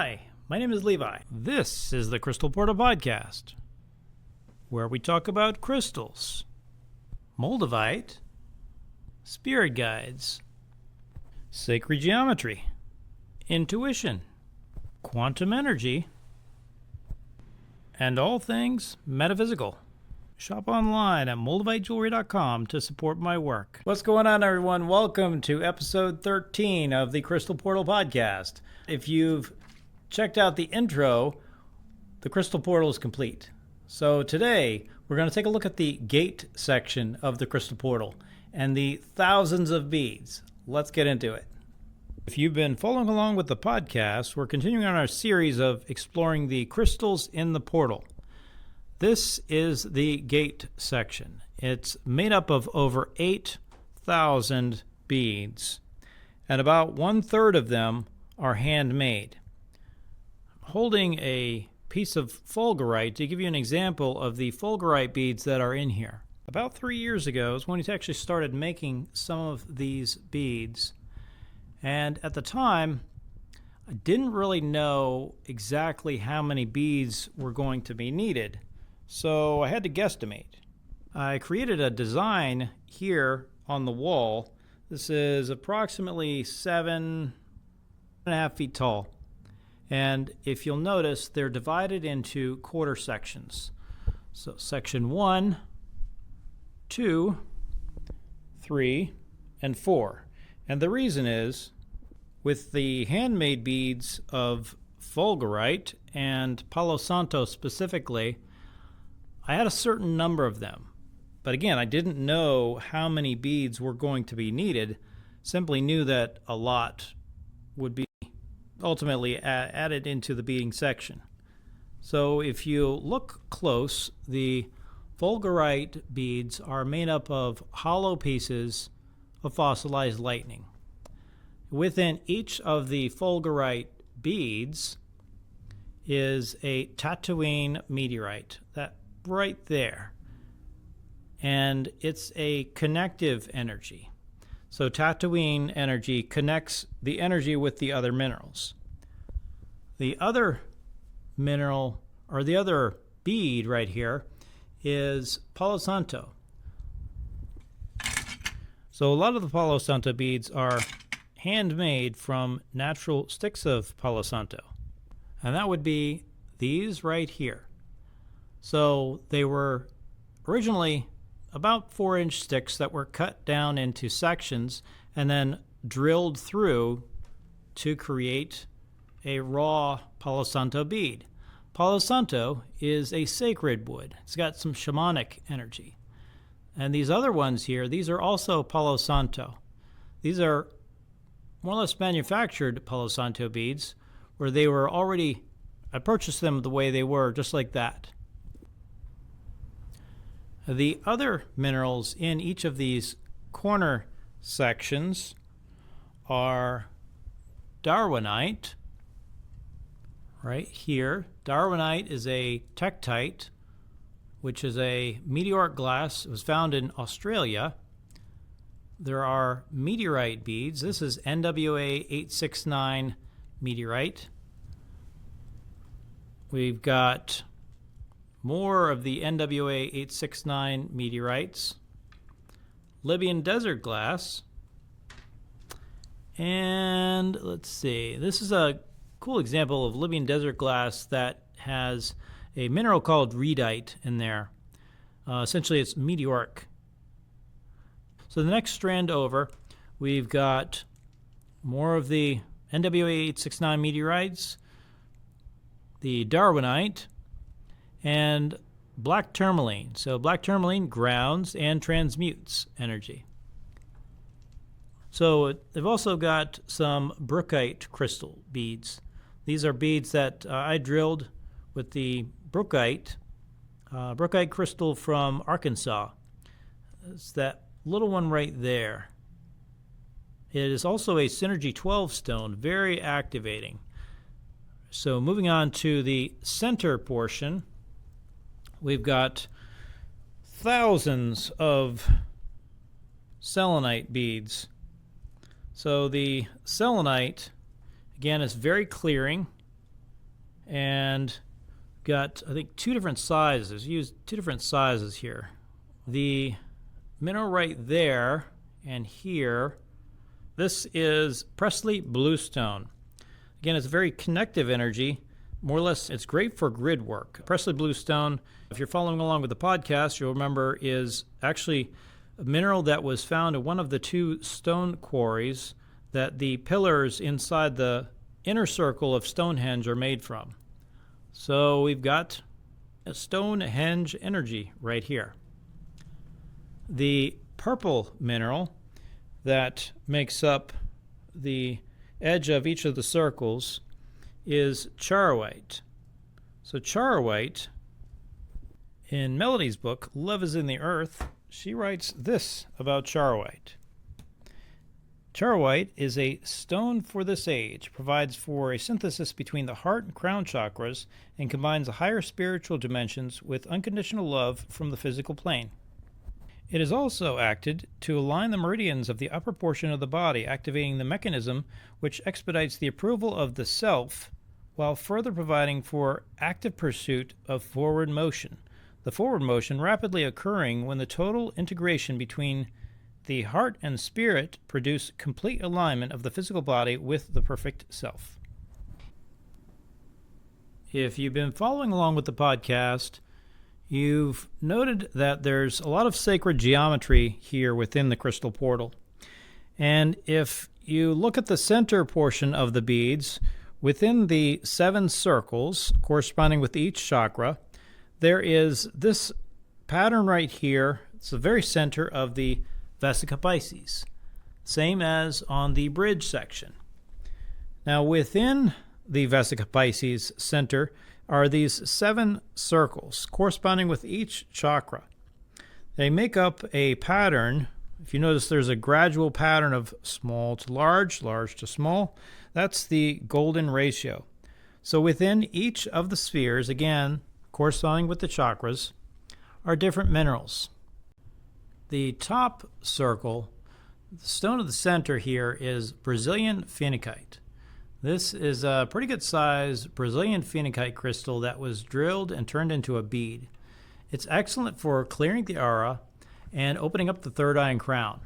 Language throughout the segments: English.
Hi, my name is Levi. This is the Crystal Portal Podcast, where we talk about crystals, Moldavite, spirit guides, sacred geometry, intuition, quantum energy, and all things metaphysical. Shop online at moldavitejewelry.com to support my work. What's going on, everyone? Welcome to episode 13 of the Crystal Portal Podcast. If you've checked out the intro, the Crystal Portal is complete. So today, we're going to take a look at the gate section of the Crystal Portal and the thousands of beads. Let's get into it. If you've been following along with the podcast, we're continuing on our series of exploring the crystals in the portal. This is the gate section. It's made up of over 8,000 beads, and about 1/3 of them are handmade. I'm holding a piece of fulgurite to give you an example of the fulgurite beads that are in here. About 3 years ago is when we actually started making some of these beads, and at the time, I didn't really know exactly how many beads were going to be needed. So I had to guesstimate. I created a design here on the wall. This is approximately 7.5 feet tall. And if you'll notice, they're divided into quarter sections. So section 1, 2, 3, and 4. And the reason is, with the handmade beads of fulgurite and Palo Santo specifically, I had a certain number of them, but again, I didn't know how many beads were going to be needed, simply knew that a lot would be ultimately added into the beading section. So if you look close, the fulgurite beads are made up of hollow pieces of fossilized lightning. Within each of the fulgurite beads is a Tatooine meteorite, that right there, and it's a connective energy. So Tatooine energy connects the energy with the other minerals. The other mineral, or the other bead right here, is Palo Santo. So a lot of the Palo Santo beads are handmade from natural sticks of Palo Santo, and that would be these right here. So they were originally about 4-inch sticks that were cut down into sections and then drilled through to create a raw Palo Santo bead. Palo Santo is a sacred wood. It's got some shamanic energy. And these other ones here, these are also Palo Santo. These are more or less manufactured Palo Santo beads where they were already, I purchased them the way they were, just like that. The other minerals in each of these corner sections are darwinite, right here. Darwinite is a tektite, which is a meteoric glass. It was found in Australia. There are meteorite beads. This is NWA 869 meteorite. We've got more of the NWA 869 meteorites, Libyan desert glass, and let's see, this is a cool example of Libyan desert glass that has a mineral called reedite in there. Essentially, it's meteoric. So the next strand over, we've got more of the NWA 869 meteorites, the darwinite, and black tourmaline. So black tourmaline grounds and transmutes energy. So they've also got some brookite crystal beads. These are beads that I drilled with the brookite crystal from Arkansas. It's that little one right there. It is also a Synergy 12 stone, very activating. So moving on to the center portion, we've got thousands of selenite beads. So the selenite, again, is very clearing. and got, I think, two different sizes. Used two different sizes here. The mineral right there and here, this is Presley Bluestone. Again, it's a very connective energy. More or less, it's great for grid work. Presley Bluestone, if you're following along with the podcast, you'll remember is actually a mineral that was found in one of the two stone quarries that the pillars inside the inner circle of Stonehenge are made from. So we've got a Stonehenge energy right here. The purple mineral that makes up the edge of each of the circles is charoite. So charoite, in Melody's book, Love is in the Earth, she writes this about charoite. Charoite is a stone for this age, provides for a synthesis between the heart and crown chakras, and combines the higher spiritual dimensions with unconditional love from the physical plane. It has also acted to align the meridians of the upper portion of the body, activating the mechanism which expedites the approval of the self, while further providing for active pursuit of forward motion. The forward motion rapidly occurring when the total integration between the heart and spirit produce complete alignment of the physical body with the perfect self. If you've been following along with the podcast, you've noted that there's a lot of sacred geometry here within the crystal portal. And if you look at the center portion of the beads, within the 7 circles corresponding with each chakra, there is this pattern right here. It's the very center of the Vesica Pisces, same as on the bridge section. Now within the Vesica Pisces center are these 7 circles corresponding with each chakra. They make up a pattern. If you notice, there's a gradual pattern of small to large, large to small. That's the golden ratio. So within each of the spheres, again, corresponding with the chakras, are different minerals. The top circle, the stone of the center here, is Brazilian phenakite. This is a pretty good size Brazilian phenakite crystal that was drilled and turned into a bead. It's excellent for clearing the aura and opening up the third eye and crown.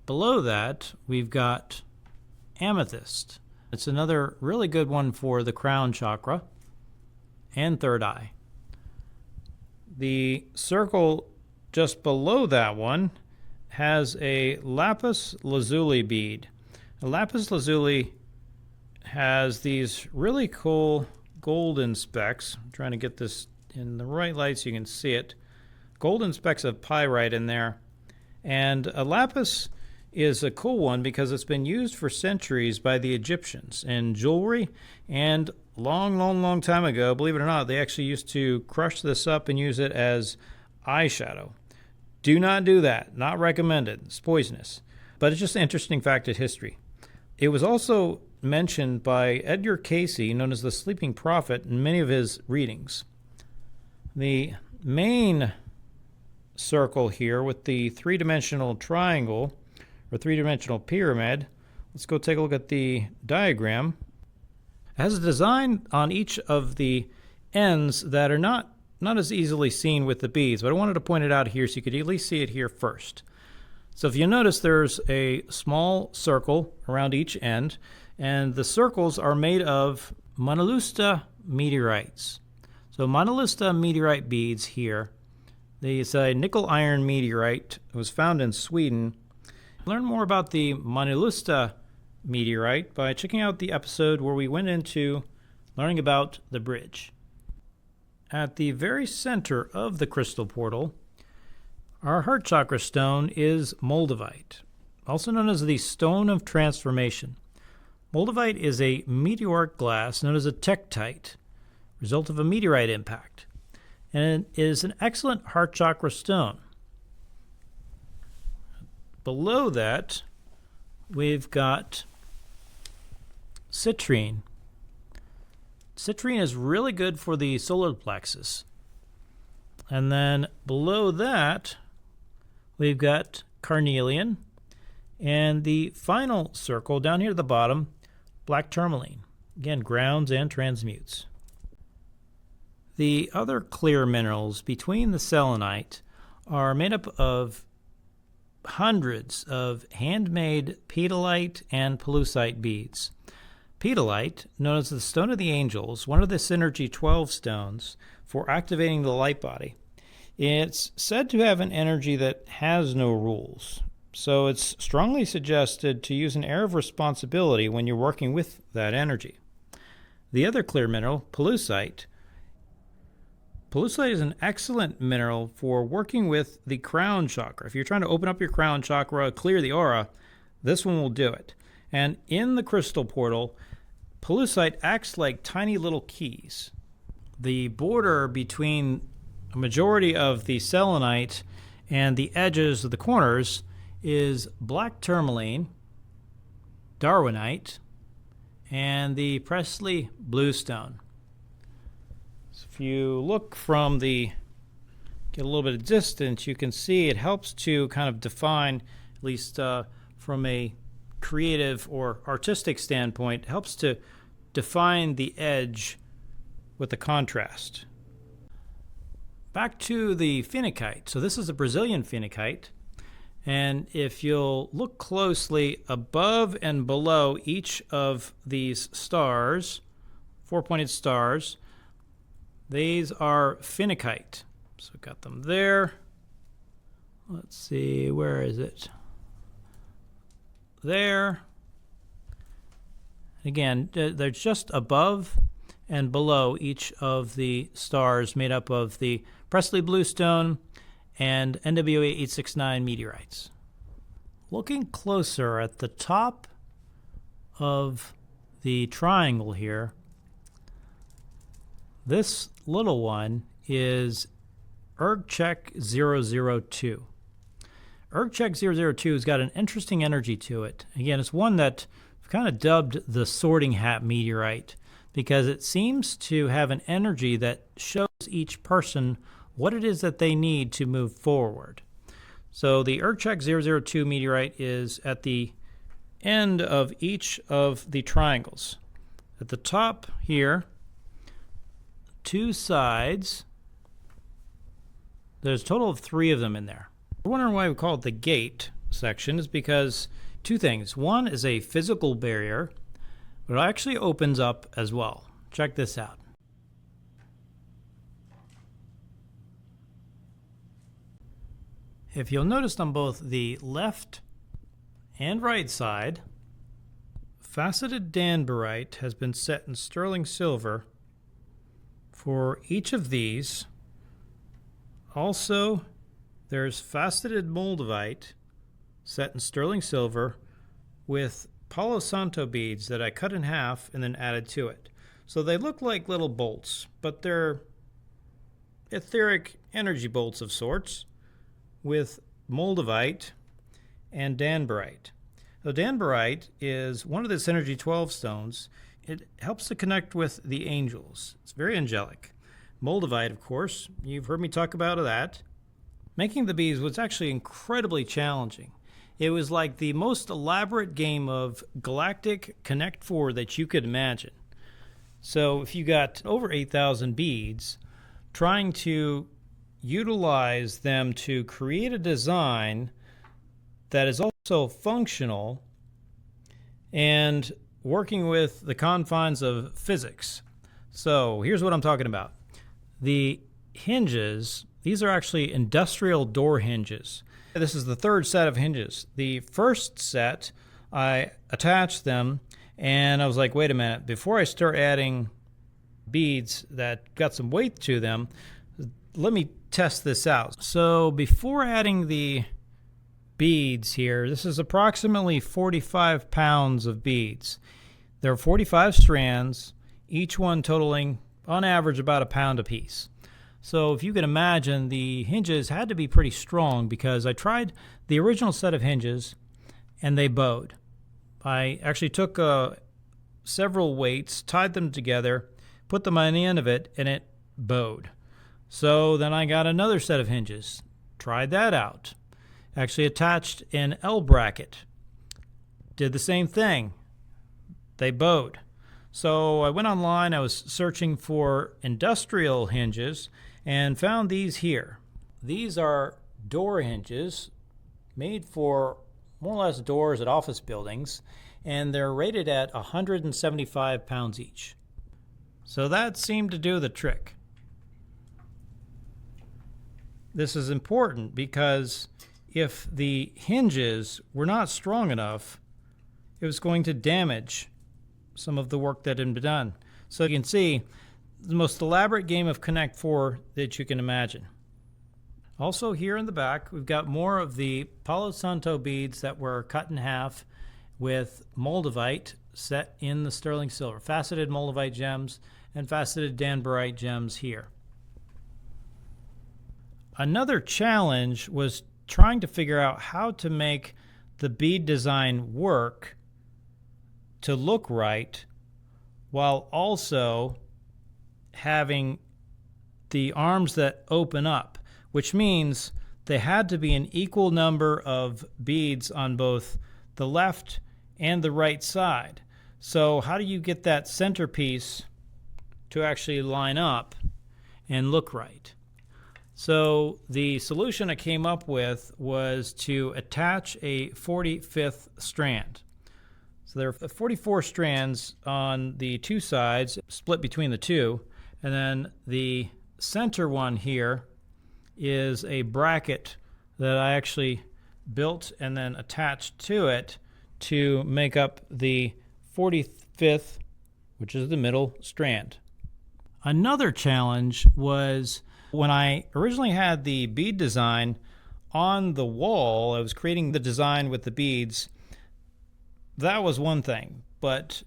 Below that, we've got amethyst. It's another really good one for the crown chakra and third eye. The circle just below that one has a lapis lazuli bead. A lapis lazuli has these really cool golden specks. I'm trying to get this in the right light so you can see it. Golden specks of pyrite in there. And a lapis is a cool one because it's been used for centuries by the Egyptians in jewelry, and long time ago, believe it or not, they actually used to crush this up and use it as eyeshadow. Do not do that. Not recommended. It's poisonous. But it's just an interesting fact of history. It was also mentioned by Edgar Cayce, known as the Sleeping Prophet, in many of his readings. The main circle here with the three-dimensional triangle or three-dimensional pyramid, let's go take a look at the diagram. It has a design on each of the ends that are not as easily seen with the beads, but I wanted to point it out here so you could at least see it here first. So if you notice, there's a small circle around each end, and the circles are made of monolista meteorites. So monolista meteorite beads here. It's a nickel iron meteorite. It was found in Sweden. Learn more about the monolista meteorite by checking out the episode where we went into learning about the bridge. At the very center of the crystal portal, our heart chakra stone is Moldavite, also known as the stone of transformation. Moldavite is a meteoric glass known as a tektite, result of a meteorite impact, and it is an excellent heart chakra stone. Below that, we've got citrine. Citrine is really good for the solar plexus. And then below that, we've got carnelian. And the final circle down here at the bottom, black tourmaline. Again, grounds and transmutes. The other clear minerals between the selenite are made up of hundreds of handmade pedalite and palousite beads. Pedalite, known as the Stone of the Angels, one of the Synergy 12 stones for activating the light body, it's said to have an energy that has no rules. So it's strongly suggested to use an air of responsibility when you're working with that energy. The other clear mineral, palousite. Palousite is an excellent mineral for working with the crown chakra. If you're trying to open up your crown chakra, clear the aura, this one will do it. And in the crystal portal, palousite acts like tiny little keys. The border between a majority of the selenite and the edges of the corners is black tourmaline, darwinite, and the Presley bluestone. So if you look from get a little bit of distance, you can see it helps to kind of define, at least from a creative or artistic standpoint, it helps to define the edge with the contrast. Back to the phenakite. So this is a Brazilian phenakite. And if you'll look closely above and below each of these stars, four-pointed stars, these are phenakite. So got them there. Let's see, where is it? There. Again, they're just above and below each of the stars made up of the Presley bluestone and NWA 869 meteorites. Looking closer at the top of the triangle here, this little one is Ergchek 002. Ergchek 002 has got an interesting energy to it. Again, it's one that I've kind of dubbed the sorting hat meteorite because it seems to have an energy that shows each person what it is that they need to move forward. So the Ergchek 002 meteorite is at the end of each of the triangles. At the top here, two sides, there's a total of 3 of them in there. We're wondering why we call it the gate section is because two things. One is a physical barrier, but it actually opens up as well. Check this out. If you'll notice on both the left and right side, faceted danburite has been set in sterling silver for each of these. Also, there's faceted Moldavite set in sterling silver with Palo Santo beads that I cut in half and then added to it. So they look like little bolts, but they're etheric energy bolts of sorts with Moldavite and danburite. So danburite is one of the Synergy 12 stones. It helps to connect with the angels. It's very angelic. Moldavite, of course, you've heard me talk about that. Making the beads was actually incredibly challenging. It was like the most elaborate game of galactic Connect 4 that you could imagine. So if you got over 8,000 beads, trying to utilize them to create a design that is also functional and working with the confines of physics. So here's what I'm talking about. The hinges, these are actually industrial door hinges. This is the third set of hinges. The first set, I attached them and I was like, wait a minute, before I start adding beads that got some weight to them, let me test this out. So before adding the beads here, this is approximately 45 pounds of beads. There are 45 strands, each one totaling on average about a pound apiece. So if you can imagine, the hinges had to be pretty strong because I tried the original set of hinges and they bowed. I actually took several weights, tied them together, put them on the end of it, and it bowed. So then I got another set of hinges, tried that out, actually attached an L bracket, did the same thing, they bowed. So I went online, I was searching for industrial hinges and found these here. These are door hinges made for more or less doors at office buildings, and they're rated at 175 pounds each. So that seemed to do the trick. This is important because if the hinges were not strong enough, it was going to damage some of the work that had been done. So you can see the most elaborate game of Connect 4 that you can imagine. Also here in the back, we've got more of the Palo Santo beads that were cut in half with Moldavite set in the sterling silver. Faceted Moldavite gems and faceted danburite gems here. Another challenge was trying to figure out how to make the bead design work to look right while also having the arms that open up, which means they had to be an equal number of beads on both the left and the right side. So how do you get that centerpiece to actually line up and look right? So the solution I came up with was to attach a 45th strand. So there are 44 strands on the two sides, split between the two, and then the center one here is a bracket that I actually built and then attached to it to make up the 45th, which is the middle strand. Another challenge was when I originally had the bead design on the wall, I was creating the design with the beads. That was one thing, but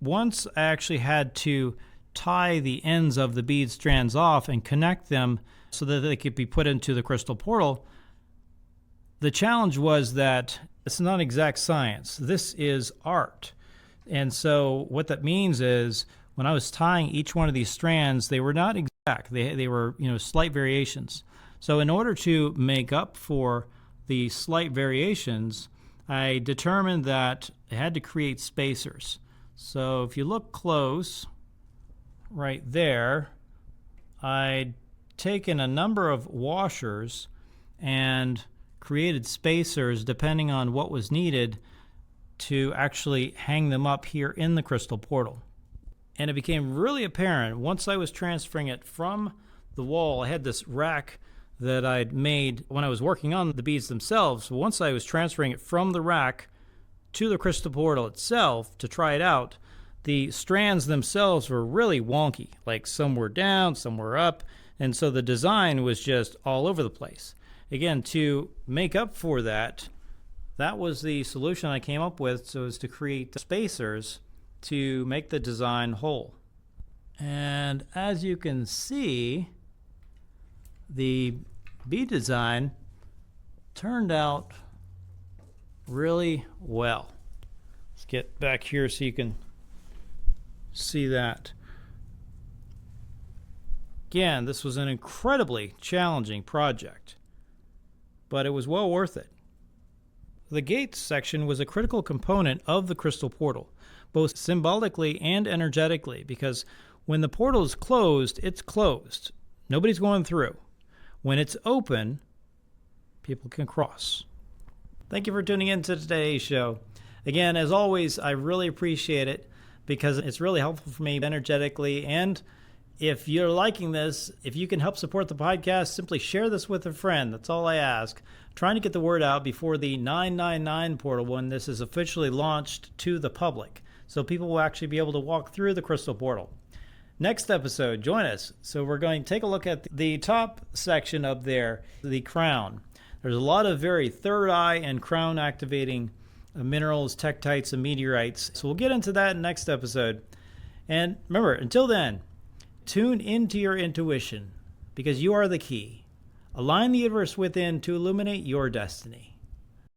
once I actually had to tie the ends of the bead strands off and connect them so that they could be put into the crystal portal, the challenge was that it's not exact science. This is art. And so what that means is when I was tying each one of these strands, they were not exact. They were, slight variations. So in order to make up for the slight variations, I determined that I had to create spacers. So if you look close, right there, I'd taken a number of washers and created spacers depending on what was needed to actually hang them up here in the crystal portal. And it became really apparent once I was transferring it from the wall. I had this rack that I'd made when I was working on the beads themselves. Once I was transferring it from the rack to the crystal portal itself to try it out, the strands themselves were really wonky. Like some were down, some were up, and so the design was just all over the place. Again, to make up for that, that was the solution I came up with, so as to create spacers to make the design whole. And as you can see, the bead design turned out really well. Let's get back here so you can see that. Again, this was an incredibly challenging project, but it was well worth it. The gates section was a critical component of the crystal portal, both symbolically and energetically, because when the portal is closed, it's closed. Nobody's going through. When it's open, people can cross. Thank you for tuning in to today's show. Again, as always, I really appreciate it because it's really helpful for me energetically. And if you're liking this, if you can help support the podcast, simply share this with a friend. That's all I ask. I'm trying to get the word out before the 999 portal when this is officially launched to the public, so people will actually be able to walk through the crystal portal. Next episode, join us. So we're going to take a look at the top section up there, the crown. There's a lot of very third eye and crown activating minerals, tektites, and meteorites. So we'll get into that next episode. And remember, until then, tune into your intuition because you are the key. Align the universe within to illuminate your destiny.